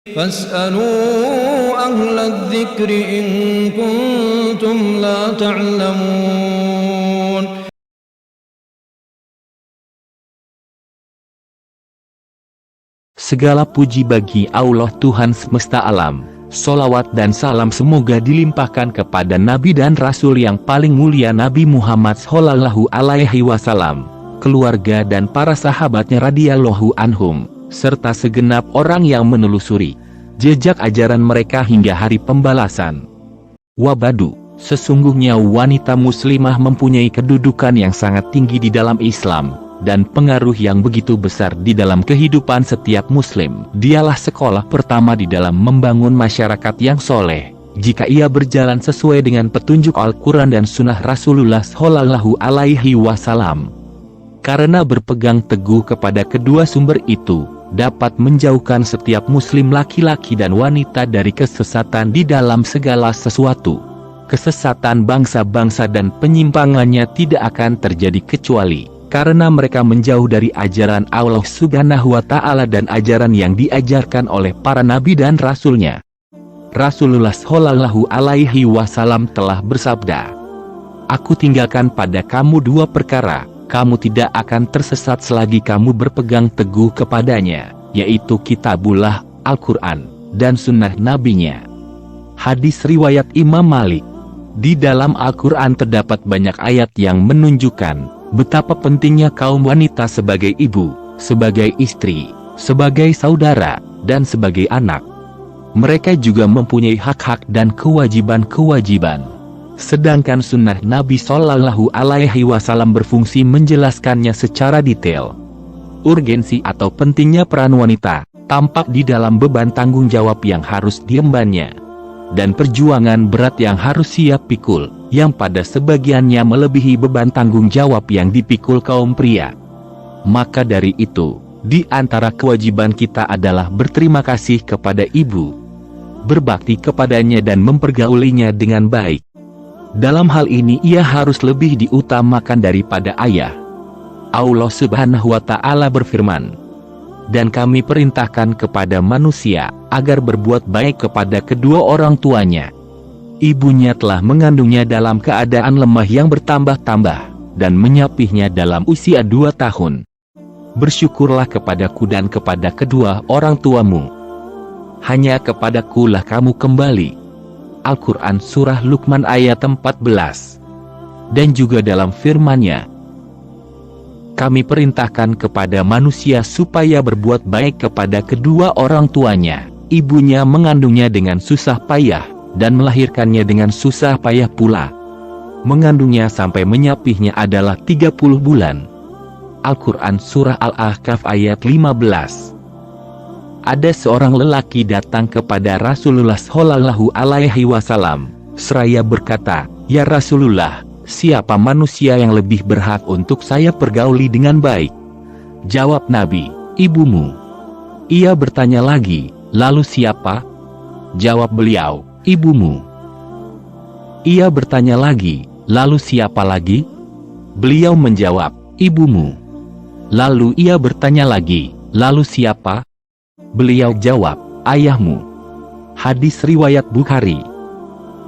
فاسألوا أهل الذكر إن كنتم لا تعلمون. Segala puji bagi Allah Tuhan semesta alam. Sholawat dan salam semoga dilimpahkan kepada Nabi dan Rasul yang paling mulia Nabi Muhammad Shallallahu Alaihi Wasallam, keluarga dan para sahabatnya radhiyallahu anhum, serta segenap orang yang menelusuri jejak ajaran mereka hingga hari pembalasan. Wabadu, sesungguhnya wanita muslimah mempunyai kedudukan yang sangat tinggi di dalam Islam, dan pengaruh yang begitu besar di dalam kehidupan setiap muslim. Dialah sekolah pertama di dalam membangun masyarakat yang soleh, jika ia berjalan sesuai dengan petunjuk Al-Quran dan Sunnah Rasulullah Shallallahu Alaihi Wasallam. Karena berpegang teguh kepada kedua sumber itu, dapat menjauhkan setiap muslim laki-laki dan wanita dari kesesatan di dalam segala sesuatu. Kesesatan bangsa-bangsa dan penyimpangannya tidak akan terjadi kecuali karena mereka menjauh dari ajaran Allah Subhanahu wa Ta'ala dan ajaran yang diajarkan oleh para nabi dan rasulnya. Rasulullah Shallallahu Alaihi Wasallam telah bersabda, "Aku tinggalkan pada kamu dua perkara, kamu tidak akan tersesat selagi kamu berpegang teguh kepadanya, yaitu Kitabullah, Al-Quran, dan Sunnah Nabinya." Hadis riwayat Imam Malik. Di dalam Al-Quran terdapat banyak ayat yang menunjukkan betapa pentingnya kaum wanita sebagai ibu, sebagai istri, sebagai saudara, dan sebagai anak. Mereka juga mempunyai hak-hak dan kewajiban-kewajiban. Sedangkan sunnah Nabi Shallallahu Alaihi Wasallam berfungsi menjelaskannya secara detail. Urgensi atau pentingnya peran wanita tampak di dalam beban tanggung jawab yang harus diembannya, dan perjuangan berat yang harus siap pikul, yang pada sebagiannya melebihi beban tanggung jawab yang dipikul kaum pria. Maka dari itu, di antara kewajiban kita adalah berterima kasih kepada ibu, berbakti kepadanya dan mempergaulinya dengan baik. Dalam hal ini ia harus lebih diutamakan daripada ayah. Allah Subhanahu wa Ta'ala berfirman, "Dan kami perintahkan kepada manusia agar berbuat baik kepada kedua orang tuanya. Ibunya telah mengandungnya dalam keadaan lemah yang bertambah-tambah, dan menyapihnya dalam usia 2 tahun. Bersyukurlah kepadaku dan kepada kedua orang tuamu. Hanya kepadakulah kamu kembali." Al-Quran Surah Luqman ayat 14. Dan juga dalam firman-Nya, "Kami perintahkan kepada manusia supaya berbuat baik kepada kedua orang tuanya. Ibunya mengandungnya dengan susah payah, dan melahirkannya dengan susah payah pula. Mengandungnya sampai menyapihnya adalah 30 bulan. Al-Quran Surah Al-Ahqaf ayat 15. Ada seorang lelaki datang kepada Rasulullah Shallallahu Alaihi Wasallam, seraya berkata, "Ya Rasulullah, siapa manusia yang lebih berhak untuk saya pergauli dengan baik?" Jawab Nabi, "Ibumu." Ia bertanya lagi, "Lalu siapa?" Jawab beliau, "Ibumu." Ia bertanya lagi, "Lalu siapa lagi?" Beliau menjawab, "Ibumu." Lalu ia bertanya lagi, "Lalu siapa?" Beliau jawab, "Ayahmu." Hadis riwayat Bukhari.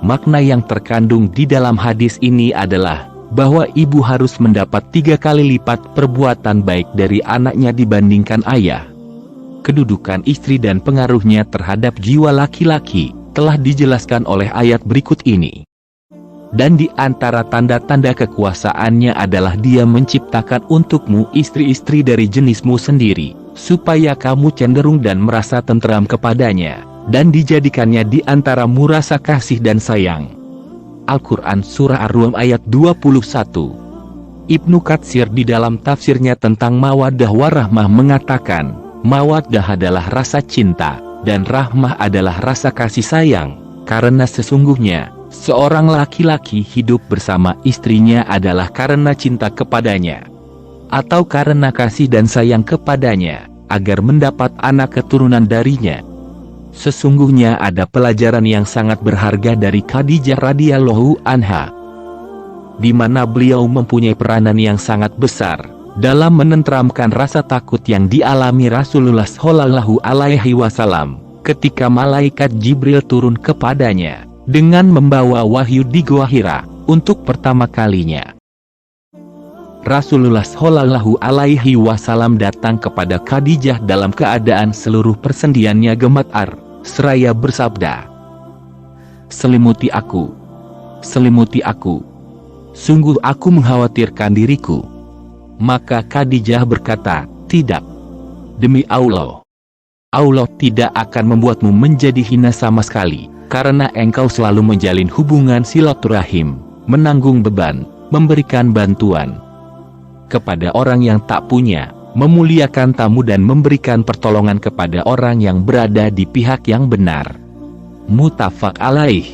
Makna yang terkandung di dalam hadis ini adalah bahwa ibu harus mendapat 3 kali lipat perbuatan baik dari anaknya dibandingkan ayah. Kedudukan istri dan pengaruhnya terhadap jiwa laki-laki telah dijelaskan oleh ayat berikut ini. Dan di antara tanda-tanda kekuasaannya adalah dia menciptakan untukmu istri-istri dari jenismu sendiri, supaya kamu cenderung dan merasa tentram kepadanya, dan dijadikannya di antaramu rasa kasih dan sayang. Al-Quran Surah Ar-Rum ayat 21. Ibnu Katsir di dalam tafsirnya tentang mawaddah warahmah mengatakan, mawaddah adalah rasa cinta, dan rahmah adalah rasa kasih sayang, karena sesungguhnya seorang laki-laki hidup bersama istrinya adalah karena cinta kepadanya, atau karena kasih dan sayang kepadanya, agar mendapat anak keturunan darinya. Sesungguhnya ada pelajaran yang sangat berharga dari Khadijah radhiyallahu anha, di mana beliau mempunyai peranan yang sangat besar dalam menenteramkan rasa takut yang dialami Rasulullah Shallallahu Alaihi Wasallam ketika malaikat Jibril turun kepadanya dengan membawa wahyu di Gua Hira untuk pertama kalinya. Rasulullah Shallallahu Alaihi Wasallam datang kepada Khadijah dalam keadaan seluruh persendiannya gemetar, seraya bersabda, "Selimuti aku, selimuti aku. Sungguh aku mengkhawatirkan diriku." Maka Khadijah berkata, "Tidak. Demi Allah, Allah tidak akan membuatmu menjadi hina sama sekali, karena engkau selalu menjalin hubungan silaturahim, menanggung beban, memberikan bantuan kepada orang yang tak punya, memuliakan tamu dan memberikan pertolongan kepada orang yang berada di pihak yang benar." Muttafaq alaih.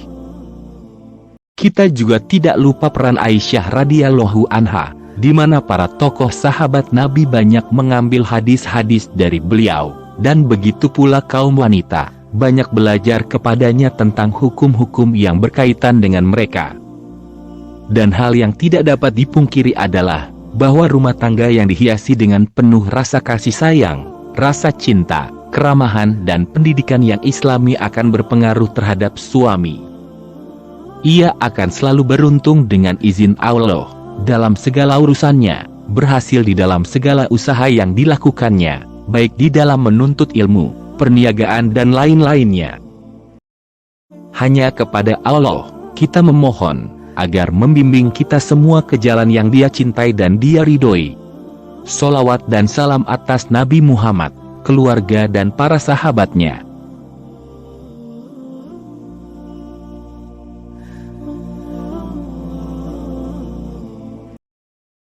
Kita juga tidak lupa peran Aisyah radhiyallahu anha, di mana para tokoh sahabat Nabi banyak mengambil hadis-hadis dari beliau, dan begitu pula kaum wanita, banyak belajar kepadanya tentang hukum-hukum yang berkaitan dengan mereka. Dan hal yang tidak dapat dipungkiri adalah bahwa rumah tangga yang dihiasi dengan penuh rasa kasih sayang, rasa cinta, keramahan dan pendidikan yang islami akan berpengaruh terhadap suami. Ia akan selalu beruntung dengan izin Allah dalam segala urusannya, berhasil di dalam segala usaha yang dilakukannya, baik di dalam menuntut ilmu, perniagaan dan lain-lainnya. Hanya kepada Allah kita memohon agar membimbing kita semua ke jalan yang Dia cintai dan Dia ridhoi. Sholawat dan salam atas Nabi Muhammad, keluarga dan para sahabatnya,